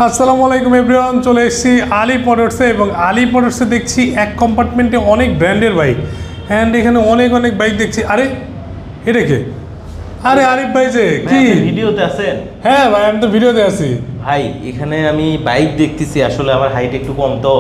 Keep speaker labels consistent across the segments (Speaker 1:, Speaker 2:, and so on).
Speaker 1: আসসালামু আলাইকুম এভরিওয়ান, চলে এসেছি আলিফ মোটরসে এবং আলিফ মোটরসে দেখছি এক কম্পার্টমেন্টে অনেক ব্র্যান্ডের বাইক অ্যান্ড এখানে অনেক অনেক বাইক দেখছি। আরে এটা কে? আরে আরিফ ভাই যে কি
Speaker 2: ভিডিওতে আছেন?
Speaker 1: হ্যাঁ ভাই, আমি তো ভিডিওতে আছি
Speaker 2: ভাই। এখানে আমি বাইক দেখতেছি, আসলে আমার হাইট একটু কম, তো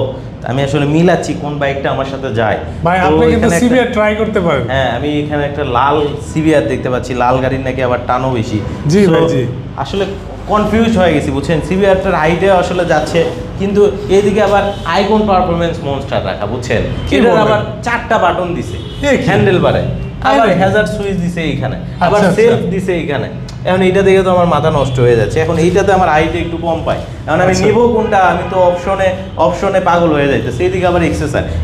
Speaker 2: আমি আসলে মিলাচ্ছি কোন বাইকটা আমার সাথে যায়।
Speaker 1: ভাই।
Speaker 2: তো
Speaker 1: আপনি কিন্তু
Speaker 2: এখানে একটা-
Speaker 1: সিবিআর ট্রাই করতে পারেন।
Speaker 2: হ্যাঁ, আমি এখানে একটা লাল সিবিআর দেখতে পাচ্ছি। লাল গাড়ির নাকি আবার টানও বেশি।
Speaker 1: জি
Speaker 2: So,
Speaker 1: ভাই, জি।
Speaker 2: আসলে কনফিউজ হয়ে গেছি, বুঝছেন। সিবিআরটার হাইটে আসলে যাচ্ছে, কিন্তু এইদিকে আবার আইকন পারফরমেন্স মনস্টার রাখা, বুঝছেন।
Speaker 1: কি
Speaker 2: এটার
Speaker 1: বলেন?
Speaker 2: আবার 4টা বাটন দিছে
Speaker 1: এ কি?
Speaker 2: হ্যান্ডেল বারে, আবার
Speaker 1: নাকি?
Speaker 2: হ্যাজার্ড সুইচ দিছে এইখানে, আবার
Speaker 1: আচ্ছা,
Speaker 2: সেলফ
Speaker 1: আচ্ছা।
Speaker 2: দিছে এইখানে। এখন এইটা দেখে তো আমার মাথা নষ্ট হয়ে যাচ্ছে। এখন এইটাতে আমার হাইটে একটু কম পাই, এখন আমি
Speaker 1: আচ্ছা।
Speaker 2: নিব কোনটা? আমি তো অপশনে পাগল হয়ে যাইতেছে। এইদিকে আবার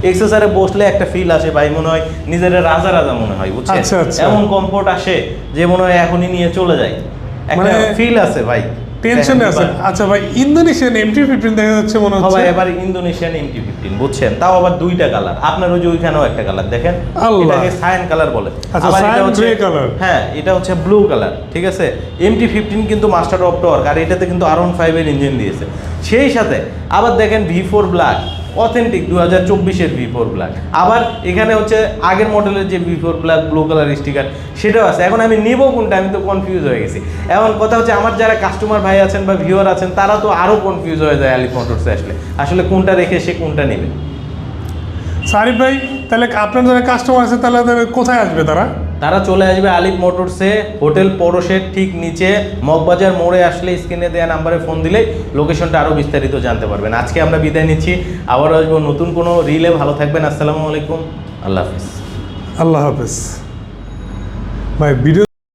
Speaker 2: এক্সেসারে বসলে একটা ফিল আসে ভাই, মনে হয় নিজের রাজা রাজা মনে হয়, বুঝছেন।
Speaker 1: আচ্ছা, আচ্ছা।
Speaker 2: এমন কমফোর্ট আসে যে মনে হয় এখনই নিয়ে চলে যায়, একটা
Speaker 1: মানে
Speaker 2: ফিল আছে ভাই।
Speaker 1: টেনশনে আছে। আচ্ছা ভাই, ইন্দোনেশিয়ান MT-15 দেখা যাচ্ছে মনে হচ্ছে।
Speaker 2: সবাই এবার ইন্দোনেশিয়ান MT-15, বুঝছেন, তাও আবার 2টা কালার। আপনার ওই যে ওইখানেও একটা কালার দেখেন,
Speaker 1: আল্লাহ।
Speaker 2: এটাকে সায়ান কালার বলে।
Speaker 1: আচ্ছা,
Speaker 2: আবার এটা
Speaker 1: cyan
Speaker 2: হচ্ছে
Speaker 1: gray color।
Speaker 2: হ্যাঁ, এটা হচ্ছে ব্লু কালার, ঠিক আছে। MT-15 কিন্তু মাস্টার অফ টর্ক, আর এটাতে কিন্তু R15 এর ইঞ্জিন দিয়েছে। সেই সাথে আবার দেখেন V4 black, authentic 2024-এর V4 black. আবার এখানে হচ্ছে আগের মডেলের যে V4 black blue colour sticker, সেটাও আছে। এখন আমি নিব কোনটা, আমি তো কনফিউজ হয়ে গেছি। এখন কথা হচ্ছে, আমার যারা কাস্টমার ভাই আছেন বা ভিউয়ার আছেন, তারা তো আরও কনফিউজ হয়ে যায় আলিফ মোটরসে আসলে কোনটা রেখে সে কোনটা নেবে।
Speaker 1: আরিফ ভাই, তাহলে আপনার যারা কাস্টমার আছে তাহলে তাদের কোথায় আসবে তারা?
Speaker 2: তারা চলে আসবে আলিফ মোটরসে, হোটেল পরশের ঠিক নিচে মগবাজার মোড়ে আসলে স্ক্রিনে দেওয়া নাম্বারে ফোন দিলে লোকেশনটা আরও বিস্তারিত জানতে পারবেন। আজকে আমরা বিদায় নিচ্ছি, আবার আসবো নতুন কোনো রিলে। ভালো থাকবেন, আসসালামু আলাইকুম, আল্লাহ হাফিজ।
Speaker 1: আল্লাহ হাফেজ। ভাই ভিডিও